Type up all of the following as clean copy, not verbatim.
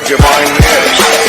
your mind is.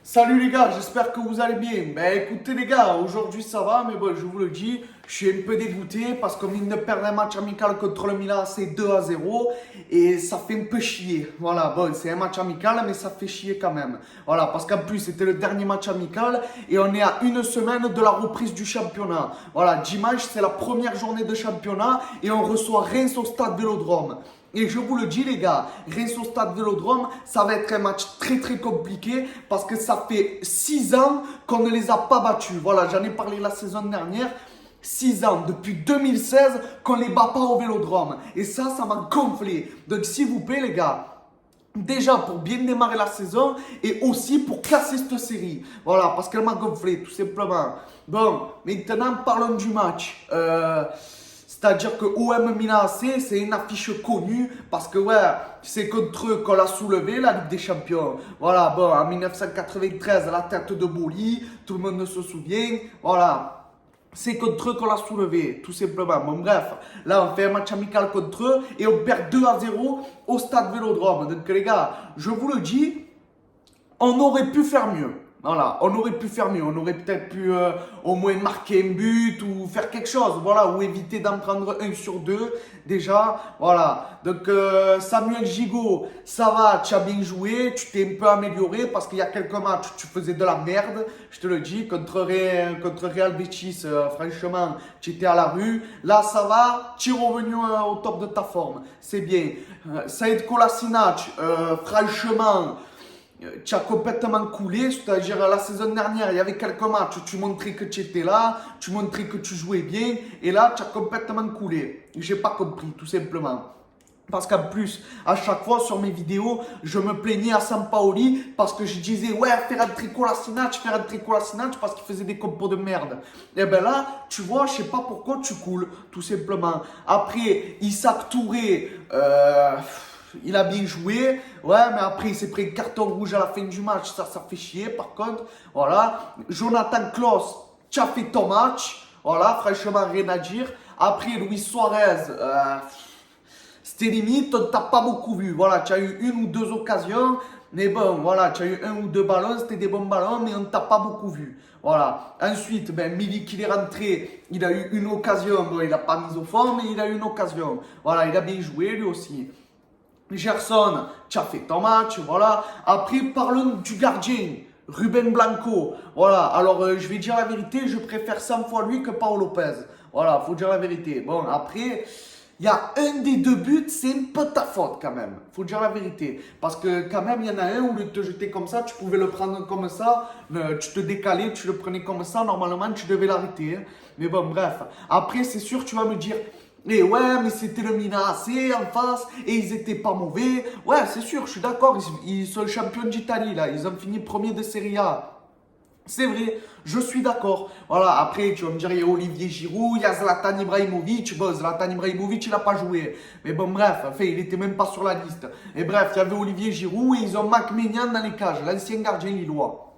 Salut les gars, j'espère que vous allez bien. Ben écoutez les gars, aujourd'hui ça va, mais bon, je vous le dis, je suis un peu dégoûté parce qu'on vient de perdre un match amical contre le Milan, c'est 2-0 et ça fait un peu chier. Voilà, bon, c'est un match amical, mais ça fait chier quand même. Voilà, parce qu'en plus c'était le dernier match amical et on est à une semaine de la reprise du championnat. Voilà, dimanche c'est la première journée de championnat et on reçoit Reims au stade Vélodrome. Et je vous le dis les gars, Reims au stade Vélodrome, ça va être un match très très compliqué parce que ça fait 6 ans qu'on ne les a pas battus. Voilà, j'en ai parlé la saison dernière. 6 ans, depuis 2016 qu'on ne les bat pas au Vélodrome. Et ça m'a gonflé. Donc s'il vous plaît les gars, déjà pour bien démarrer la saison et aussi pour casser cette série. Voilà, parce qu'elle m'a gonflé tout simplement. Bon, maintenant parlons du match. C'est-à-dire que OM Milan AC, c'est une affiche connue parce que ouais, c'est contre eux qu'on l'a soulevé la Ligue des Champions. Voilà, bon, en 1993, à la tête de Boli, tout le monde se souvient. Voilà, c'est contre eux qu'on l'a soulevé, tout simplement. Bon, bref, là, on fait un match amical contre eux et on perd 2-0 au stade Vélodrome. Donc, les gars, je vous le dis, on aurait pu faire mieux. Voilà, on aurait pu faire mieux, on aurait peut-être pu au moins marquer un but ou faire quelque chose, voilà, ou éviter d'en prendre un sur deux, déjà, voilà. Donc Samuel Gigot, ça va, tu as bien joué, tu t'es un peu amélioré parce qu'il y a quelques matchs, tu faisais de la merde, je te le dis, contre Real Betis, franchement, tu étais à la rue. Là, ça va, tu es revenu au top de ta forme, c'est bien. Saïd Kolasinac, franchement, tu as complètement coulé, c'est-à-dire la saison dernière, il y avait quelques matchs, tu montrais que tu étais là, tu montrais que tu jouais bien, et là, tu as complètement coulé. J'ai pas compris, tout simplement. Parce qu'en plus, à chaque fois sur mes vidéos, je me plaignais à Sampaoli parce que je disais, ouais, faire un Kolasinac parce qu'il faisait des compos de merde. Et ben là, tu vois, je sais pas pourquoi tu coules, tout simplement. Après, Issa Touré, il a bien joué, ouais, mais après il s'est pris un carton rouge à la fin du match, ça fait chier par contre, voilà. Jonathan Klaus, tu as fait ton match, voilà, franchement rien à dire. Après Luis Suarez, c'était limite, on t'a pas beaucoup vu, voilà, tu as eu une ou deux occasions, mais bon, voilà, tu as eu un ou deux ballons, c'était des bons ballons, mais on t'a pas beaucoup vu. Voilà. Ensuite, ben, Milik, il est rentré, il a eu une occasion, bon, il n'a pas mis au fond, mais il a eu une occasion. Voilà, il a bien joué lui aussi. Gerson, tu as fait ton match, voilà. Après, parlons du gardien, Ruben Blanco. Voilà, alors je vais dire la vérité, je préfère 100 fois lui que Paul Lopez. Voilà, faut dire la vérité. Bon, après, il y a un des deux buts, c'est un peu ta faute quand même. Faut dire la vérité. Parce que quand même, il y en a un où lieu de te jeter comme ça, tu pouvais le prendre comme ça, tu te décalais, tu le prenais comme ça, normalement, tu devais l'arrêter. Hein. Mais bon, bref. Après, c'est sûr, tu vas me dire... Et ouais, mais c'était le Milan AC en face et ils étaient pas mauvais. Ouais, c'est sûr, je suis d'accord. Ils sont champions d'Italie là. Ils ont fini premier de Serie A. C'est vrai, je suis d'accord. Voilà, après, tu vas me dire, il y a Olivier Giroud, il y a Zlatan Ibrahimovic. Bon, Zlatan Ibrahimovic, il n'a pas joué. Mais bon, bref, enfin, il n'était même pas sur la liste. Et bref, il y avait Olivier Giroud et ils ont Mac Maignan dans les cages, l'ancien gardien lillois.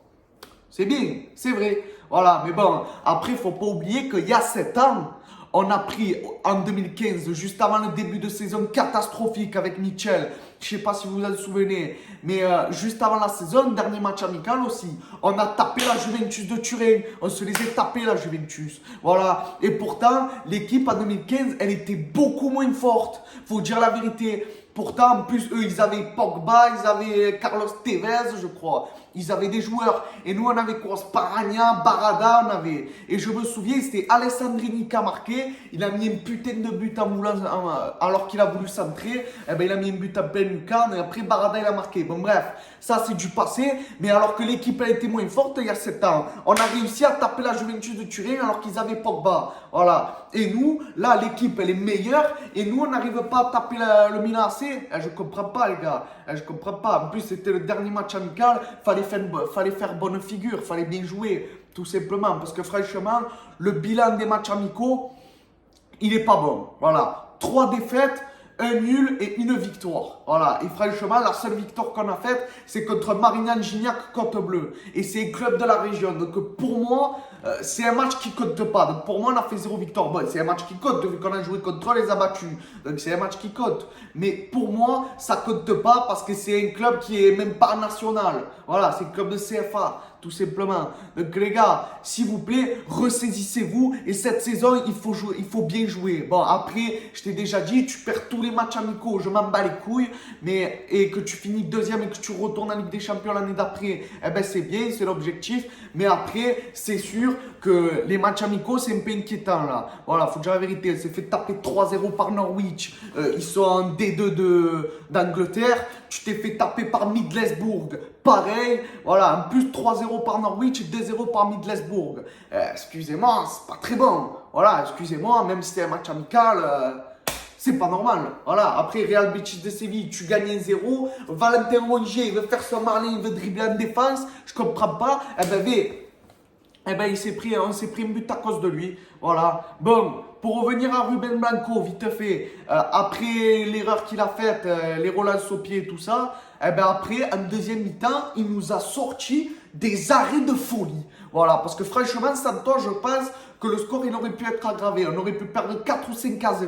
C'est bien, c'est vrai. Voilà, mais bon, après, il ne faut pas oublier qu'il y a 7 ans, on a pris en 2015, juste avant le début de saison catastrophique avec Mitchell. Je ne sais pas si vous vous en souvenez, mais juste avant la saison, dernier match amical aussi, on a tapé la Juventus de Turin. On se les a tapés la Juventus. Voilà. Et pourtant, l'équipe en 2015, elle était beaucoup moins forte. Faut dire la vérité. Pourtant, en plus, eux, ils avaient Pogba, ils avaient Carlos Tevez, je crois. Ils avaient des joueurs. Et nous, on avait quoi? Sparagna, Barada, on avait. Et je me souviens, c'était Alessandrini qui a marqué. Il a mis un putain de but en voulant, alors qu'il a voulu centrer. Eh ben, il a mis un but en pleine lucarne. Et après, Barada, il a marqué. Bon, bref, ça, c'est du passé. Mais alors que l'équipe a été moins forte il y a 7 ans, on a réussi à taper la Juventus de Turin alors qu'ils avaient Pogba. Voilà. Et nous, là, l'équipe, elle est meilleure. Et nous, on n'arrive pas à taper le Milan AC. Je comprends pas, les gars. Je comprends pas. En plus, c'était le dernier match amical. Fallait faire bonne figure. Fallait bien jouer. Tout simplement. Parce que franchement, le bilan des matchs amicaux, il est pas bon. Voilà. 3 défaites, un nul et une victoire. Voilà. Et franchement, la seule victoire qu'on a faite, c'est contre Marignan Gignac Côte Bleue. Et c'est un club de la région. Donc pour moi, c'est un match qui compte pas. Donc pour moi, on a fait 0 victoire. Bon, c'est un match qui compte, vu qu'on a joué contre les abattus. Donc c'est un match qui compte. Mais pour moi, ça compte pas parce que c'est un club qui est même pas national. Voilà, c'est un club de CFA, tout simplement. Donc les gars, s'il vous plaît, ressaisissez-vous. Et cette saison, il faut jouer, il faut bien jouer. Bon, après, je t'ai déjà dit, tu perds tous les matchs amicaux, je m'en bats les couilles. Mais, et que tu finis deuxième et que tu retournes en Ligue des Champions l'année d'après, eh ben c'est bien, c'est l'objectif. Mais après, c'est sûr que les matchs amicaux, c'est un peu inquiétant là. Voilà, faut dire la vérité. Elle s'est fait taper 3-0 par Norwich. Ils sont en D2 d'Angleterre. Tu t'es fait taper par Middlesbrough. Pareil. Voilà, en plus 3-0 par Norwich et 2-0 par Middlesbrough. Excusez-moi, c'est pas très bon. Voilà, excusez-moi, même si c'est un match amical. C'est pas normal. Voilà. Après, Real Betis de Séville, tu gagnes 1-0. Valentin Rongier, il veut faire son Marlin, il veut dribbler en défense. Je comprends pas. Eh ben, on s'est pris un but à cause de lui. Voilà. Bon, pour revenir à Ruben Blanco, vite fait, après l'erreur qu'il a faite, les relances au pied, tout ça, eh ben après, en deuxième mi-temps, il nous a sorti des arrêts de folie. Voilà, parce que franchement, sans toi, je pense que le score, il aurait pu être aggravé. On aurait pu perdre 4 ou 5-0.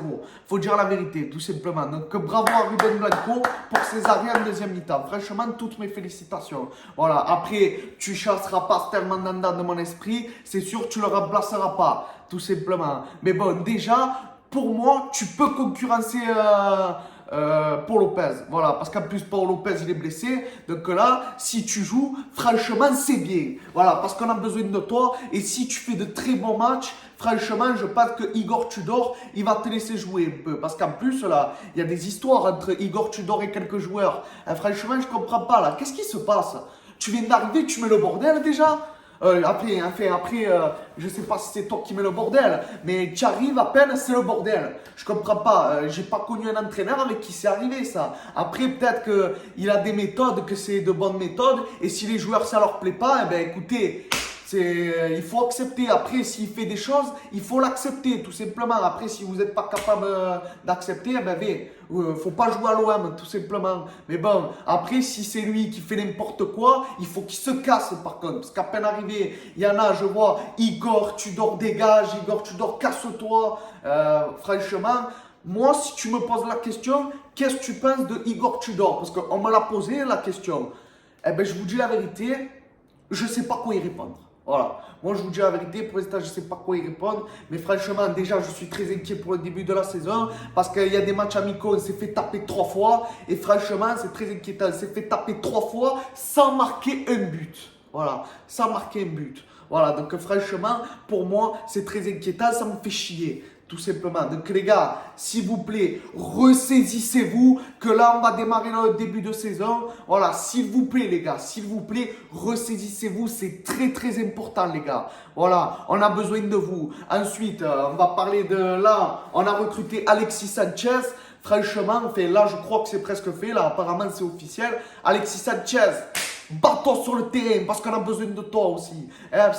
Faut dire la vérité, tout simplement. Donc, bravo à Ruben Blanco pour ses arrêts en deuxième mi-temps. Franchement, toutes mes félicitations. Voilà, après, tu chasseras pas Stel Mandanda de mon esprit. C'est sûr, tu le remplaceras pas, tout simplement. Mais bon, déjà, pour moi, tu peux concurrencer Paul Lopez. Voilà, parce qu'en plus, Paul Lopez, il est blessé. Donc là, si tu joues, franchement, c'est bien. Voilà, parce qu'on a besoin de toi. Et si tu fais de très bons matchs, franchement, je pense que Igor Tudor, il va te laisser jouer un peu. Parce qu'en plus, là, il y a des histoires entre Igor Tudor et quelques joueurs. Franchement, je comprends pas, là. Qu'est-ce qui se passe? Tu viens d'arriver, tu mets le bordel déjà? Après, je sais pas si c'est toi qui mets le bordel, mais tu arrives à peine, c'est le bordel. Je comprends pas. J'ai pas connu un entraîneur avec qui c'est arrivé ça. Après, peut-être qu'il a des méthodes, que c'est de bonnes méthodes, et si les joueurs ça leur plaît pas, eh ben écoutez. Il faut accepter. Après, s'il fait des choses, il faut l'accepter, tout simplement. Après, si vous n'êtes pas capable d'accepter, eh ben, faut pas jouer à l'OM, tout simplement. Mais bon, après, si c'est lui qui fait n'importe quoi, il faut qu'il se casse, par contre. Parce qu'à peine arrivé, il y en a, je vois, Igor Tudor dégage, Igor Tudor casse-toi. Franchement, moi, si tu me poses la question, qu'est-ce que tu penses de Igor Tudor? Parce qu'on me l'a posé, la question. Eh ben, je vous dis la vérité, je ne sais pas quoi y répondre. Voilà, moi je vous dis la vérité, pour l'instant je ne sais pas quoi y répondre, mais franchement déjà je suis très inquiet pour le début de la saison parce qu'il y a des matchs amicaux, on s'est fait taper 3 fois et franchement c'est très inquiétant, on s'est fait taper 3 fois sans marquer un but. Voilà, sans marquer un but. Voilà, donc franchement pour moi c'est très inquiétant, ça me fait chier. Tout simplement. Donc les gars, s'il vous plaît, ressaisissez-vous que là on va démarrer le début de saison. Voilà, s'il vous plaît les gars, s'il vous plaît, ressaisissez-vous, c'est très très important les gars. Voilà, on a besoin de vous. Ensuite, on va parler de là, on a recruté Alexis Sanchez. Franchement, là je crois que c'est presque fait, là apparemment c'est officiel. Alexis Sanchez, bats-toi sur le terrain parce qu'on a besoin de toi aussi.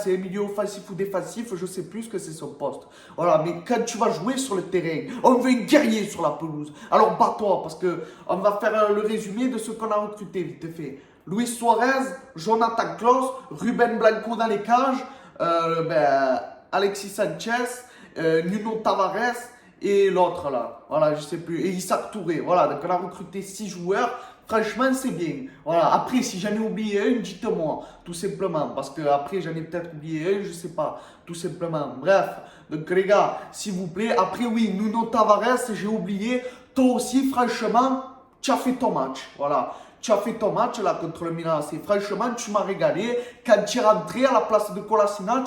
C'est milieu offensif ou défensif, je sais plus ce que c'est son poste. Voilà, mais quand tu vas jouer sur le terrain, on veut un guerrier sur la pelouse. Alors bats-toi parce que on va faire le résumé de ce qu'on a recruté vite fait. Luis Suarez, Jonathan Klaus, Ruben Blanco dans les cages, Alexis Sanchez, Nuno Tavares et l'autre là. Voilà, je sais plus. Et Issa Touré. Voilà, donc on a recruté 6 joueurs. Franchement, c'est bien. Voilà. Après, si j'en ai oublié un, dites-moi. Tout simplement. Parce que après, j'en ai peut-être oublié un, je sais pas. Tout simplement. Bref. Donc, les gars, s'il vous plaît. Après, oui, Nuno Tavares, j'ai oublié. Toi aussi, franchement, tu as fait ton match. Voilà. Tu as fait ton match là contre le Milan. Franchement, tu m'as régalé. Quand tu es rentré à la place de Kolasinac,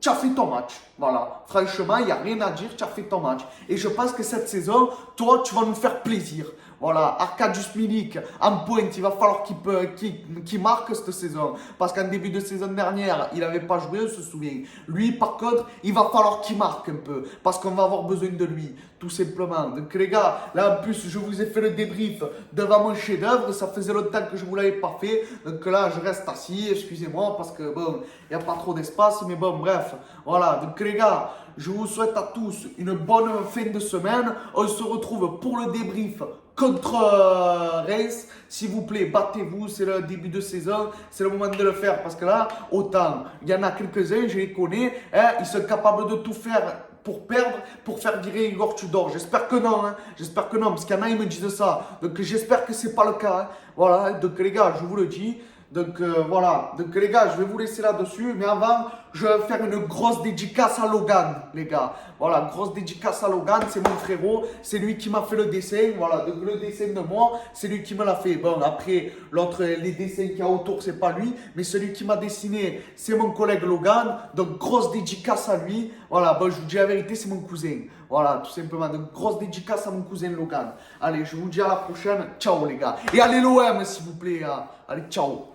tu as fait ton match. Voilà. Franchement, il n'y a rien à dire. Tu as fait ton match. Et je pense que cette saison, toi, tu vas nous faire plaisir. Voilà, Arkadiusz Milik, en pointe, il va falloir qu'il marque cette saison. Parce qu'en début de saison dernière, il n'avait pas joué, on se souvient. Lui, par contre, il va falloir qu'il marque un peu. Parce qu'on va avoir besoin de lui, tout simplement. Donc les gars, là en plus, je vous ai fait le débrief devant mon chef-d'œuvre. Ça faisait longtemps que je ne vous l'avais pas fait. Donc là, je reste assis, excusez-moi, parce que bon, il n'y a pas trop d'espace. Mais bon, bref, voilà. Donc les gars, je vous souhaite à tous une bonne fin de semaine. On se retrouve pour le débrief contre Reims. S'il vous plaît, battez-vous, c'est le début de saison, c'est le moment de le faire. Parce que là, autant, il y en a quelques-uns, je les connais, hein, ils sont capables de tout faire pour perdre, pour faire virer Igor Tudor. J'espère que non, hein. J'espère que non, parce qu'il y en a, ils me disent ça. Donc j'espère que c'est pas le cas. Hein. Voilà, donc les gars, je vous le dis. Donc voilà, donc les gars, je vais vous laisser là-dessus. Mais avant, je vais faire une grosse dédicace à Logan, les gars. Voilà, grosse dédicace à Logan, c'est mon frérot. C'est lui qui m'a fait le dessin. Voilà, donc le dessin de moi, c'est lui qui me l'a fait. Bon, après, l'autre, les dessins qu'il y a autour, c'est pas lui. Mais celui qui m'a dessiné, c'est mon collègue Logan. Donc grosse dédicace à lui. Voilà, bon, je vous dis la vérité, c'est mon cousin. Voilà, tout simplement. Donc grosse dédicace à mon cousin Logan. Allez, je vous dis à la prochaine. Ciao les gars. Et allez l'OM, s'il vous plaît. Hein. Allez, ciao.